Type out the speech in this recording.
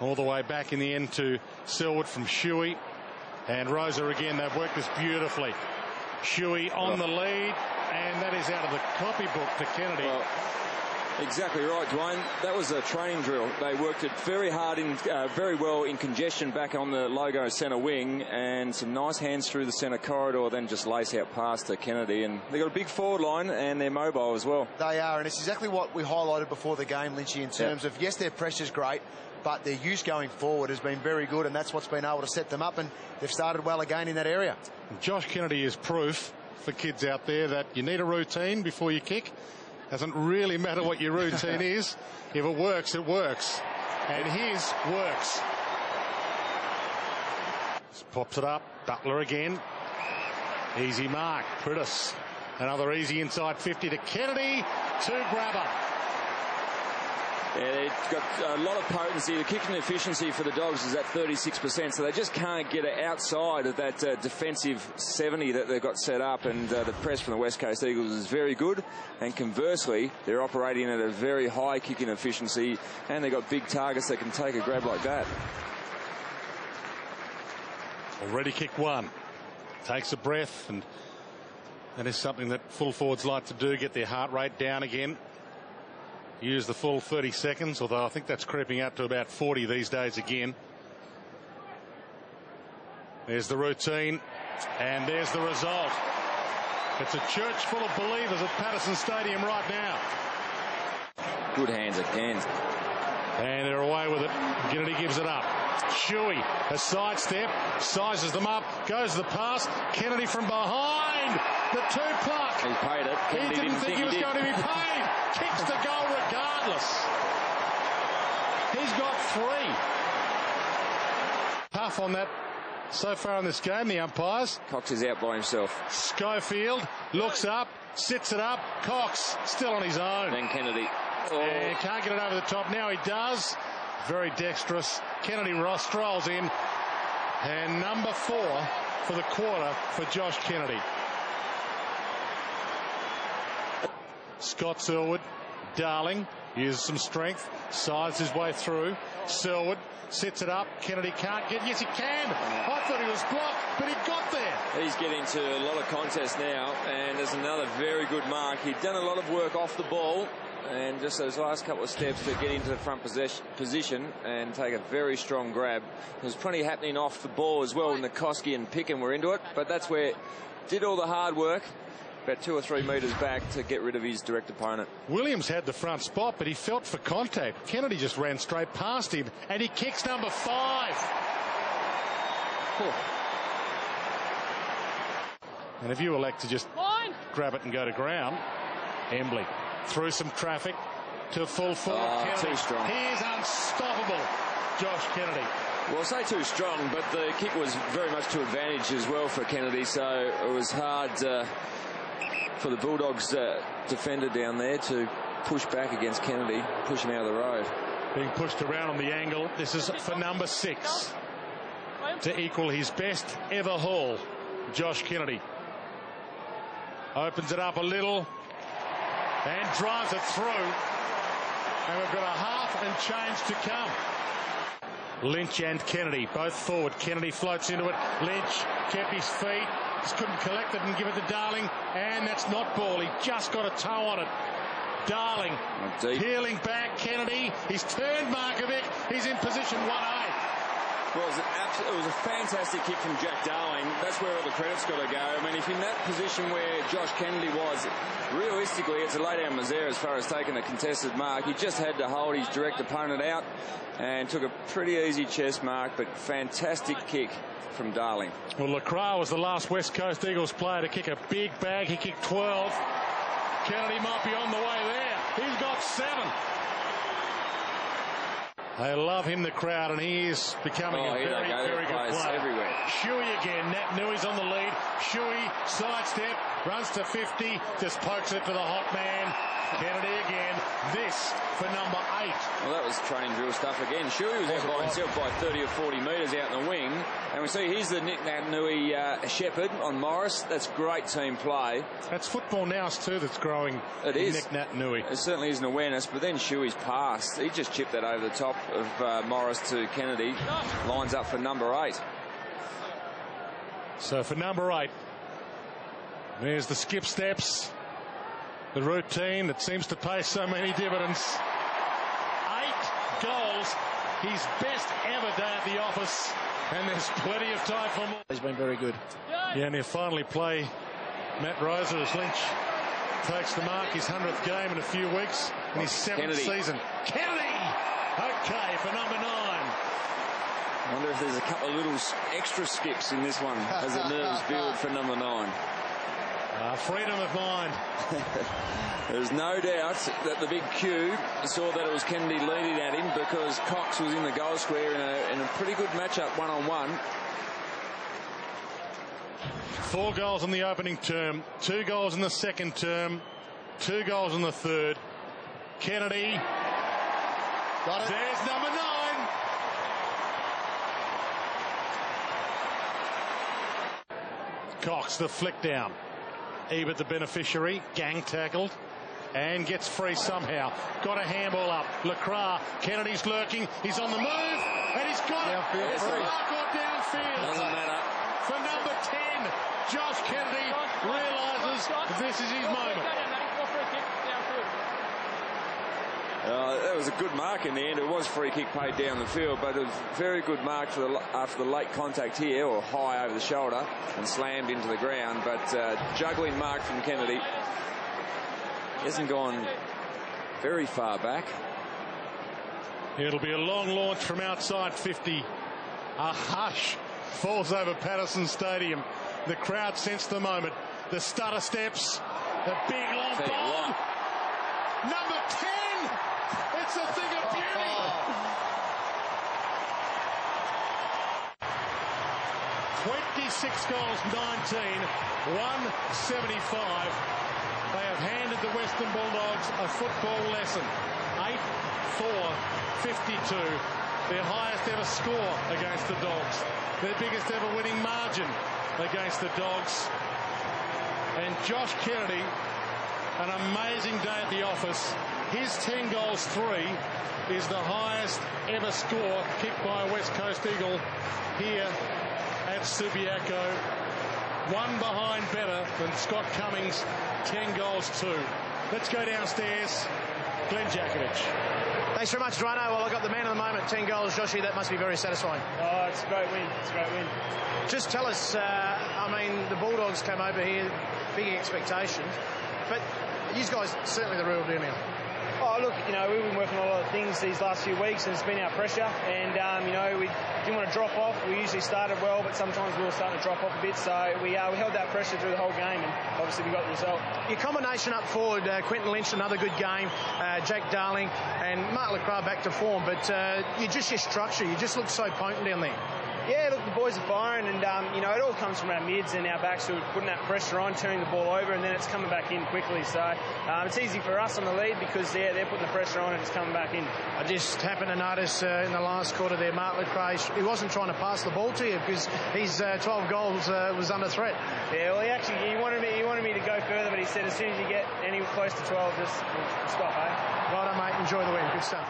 All the way back in the end to Selwood from Shuey. And Rosa again, they've worked this beautifully. Shuey on the lead, and that is out of the copybook to Kennedy. Well, exactly right, Dwayne. That was a training drill. They worked it very hard, very well in congestion back on the logo centre wing, and some nice hands through the centre corridor, then just lace out past to Kennedy. And they've got a big forward line, and they're mobile as well. They are, and it's exactly what we highlighted before the game, Lynchy, in terms of, yes, their pressure's great, but their use going forward has been very good, and that's what's been able to set them up, and they've started well again in that area. Josh Kennedy is proof for kids out there that you need a routine before you kick. Doesn't really matter what your routine is. If it works, it works. And his works. Just pops it up. Butler again. Easy mark. Pritis. Another easy inside 50 to Kennedy. To Grabber. Yeah, they've got a lot of potency. The kicking efficiency for the Dogs is at 36%, so they just can't get it outside of that defensive 70 that they've got set up, and the press from the West Coast Eagles is very good, and conversely, they're operating at a very high kicking efficiency, and they've got big targets that can take a grab like that. Already kicked one. Takes a breath, and that is something that full forwards like to do, get their heart rate down again. Use the full 30 seconds, although I think that's creeping up to about 40 these days again. There's the routine, and there's the result. It's a church full of believers at Patterson Stadium right now. Good hands again. And they're away with it. Kennedy gives it up. Shuey, a sidestep, sizes them up, goes the pass. Kennedy from behind. The two pluck. He paid it. He didn't think he was going to be paid. Kicks the goal regardless. He's got 3. Tough on that so far in this game, the umpires. Cox is out by himself. Schofield looks up, sits it up. Cox still on his own. Then Kennedy. And can't get it over the top. Now he does. Very dexterous. Kennedy strolls in. And number 4 for the quarter for Josh Kennedy. Scott Selwood, Darling, uses some strength, sides his way through. Selwood sets it up. Kennedy can't get. Yes, he can. I thought he was blocked, but he got there. He's getting to a lot of contests now, and there's another very good mark. He'd done a lot of work off the ball, and just those last couple of steps to get into the front position and take a very strong grab. There's plenty happening off the ball as well, and Nikoski and Pickham were into it, but that's where did all the hard work. About 2 or 3 metres back to get rid of his direct opponent. Williams had the front spot, but he felt for contact. Kennedy just ran straight past him, and he kicks number 5. And if you elect to just grab it and go to ground, Embley through some traffic to full forward. Too strong. He is unstoppable, Josh Kennedy. Well, I say too strong, but the kick was very much to advantage as well for Kennedy, so it was hard for the Bulldogs defender down there to push back against Kennedy, push him out of the road. Being pushed around on the angle. This is for number 6 to equal his best ever haul. Josh Kennedy opens it up a little and drives it through. And we've got a half and change to come. Lynch and Kennedy both forward. Kennedy floats into it. Lynch kept his feet. Just couldn't collect it and give it to Darling. And that's not ball. He just got a toe on it. Darling peeling back. Kennedy. He's turned Markovic. He's in position 1A. Well, it was a fantastic kick from Jack Darling. That's where all the credit's got to go. I mean, if in that position where Josh Kennedy was, realistically, it's a lay-down misère as far as taking a contested mark. He just had to hold his direct opponent out and took a pretty easy chest mark, but fantastic kick from Darling. Well, Lacroix was the last West Coast Eagles player to kick a big bag. He kicked 12. Kennedy might be on the way there. He's got 7. They love him, the crowd, and he is becoming a very, very good player. Everywhere. Shuey again. Nat Nui's on the lead. Shuey, sidestep, runs to 50, just pokes it to the hot man. Kennedy again. This for number 8. Well, that was training drill stuff again. Shuey was out by himself by 30 or 40 metres out in the wing. And we see here's the Nick Nui Shepherd on Morris. That's great team play. That's football now too that's growing. It is. Nick Nat Nui. It certainly is an awareness, but then Shuey's pass. He just chipped that over the top of Morris to Kennedy. Lines up for number 8. So for number 8, there's the skip steps. The routine that seems to pay so many dividends. 8 goals, his best ever day at the office, and there's plenty of time for more. He's been very good. Yeah, and he'll finally play Matt Roser as Lynch takes the mark, his 100th game in a few weeks, in his 7th season. Kennedy! Okay, for number 9. I wonder if there's a couple of little extra skips in this one as the nerves build for number 9. Freedom of mind. There's no doubt that the big Q saw that it was Kennedy leading at him because Cox was in the goal square in a pretty good matchup one-on-one. 4 goals in the opening term, 2 goals in the second term, 2 goals in the third. Kennedy. Got it. There's number 9. Cox, the flick down. Ebert, the beneficiary, gang tackled and gets free somehow. Got a handball up. Lacroix, Kennedy's lurking. He's on the move and he's got Downfield. it. It's a mark or downfield. Doesn't matter. For number 10, Josh Kennedy realises this is his moment. That was a good mark in the end. It was free kick paid down the field, but it was a very good mark after the late contact here, or high over the shoulder, and slammed into the ground. But juggling mark from Kennedy. He hasn't gone very far back. It'll be a long launch from outside 50. A hush falls over Patterson Stadium. The crowd sense the moment. The stutter steps. The big long ball. Number 10. It's a thing of beauty. 26 goals, 19, 175. They have handed the Western Bulldogs a football lesson. 8-4-52. Their highest ever score against the Dogs. Their biggest ever winning margin against the Dogs. And Josh Kennedy, an amazing day at the office. His 10 goals 3 is the highest ever score kicked by a West Coast Eagle here at Subiaco. One behind better than Scott Cummings, 10 goals 2. Let's go downstairs. Glenn Jakovic. Thanks very much, Drano. Well, I got the man of the moment, 10 goals. Joshie, that must be very satisfying. Oh, it's a great win. It's a great win. Just tell us, I mean, the Bulldogs came over here, big expectations, but you guys certainly the real deal now. Oh, look, you know, we've been working on a lot of things these last few weeks, and it's been our pressure. And, you know, we didn't want to drop off. We usually started well, but sometimes we were starting to drop off a bit. So we held that pressure through the whole game, and obviously we got the result. Your combination up forward, Quentin Lynch, another good game, Jack Darling, and Mark Lacroix back to form. But your structure, you just look so potent down there. Yeah, look, the boys are firing, and, you know, it all comes from our mids and our backs who are putting that pressure on, turning the ball over, and then it's coming back in quickly. So it's easy for us on the lead because they're putting the pressure on and it's coming back in. I just happened to notice in the last quarter there, Mark Lacroix, he wasn't trying to pass the ball to you because his 12 goals was under threat. Yeah, well, he wanted me to go further, but he said as soon as you get any close to 12, just stop, eh? Right on, mate. Enjoy the win. Good stuff.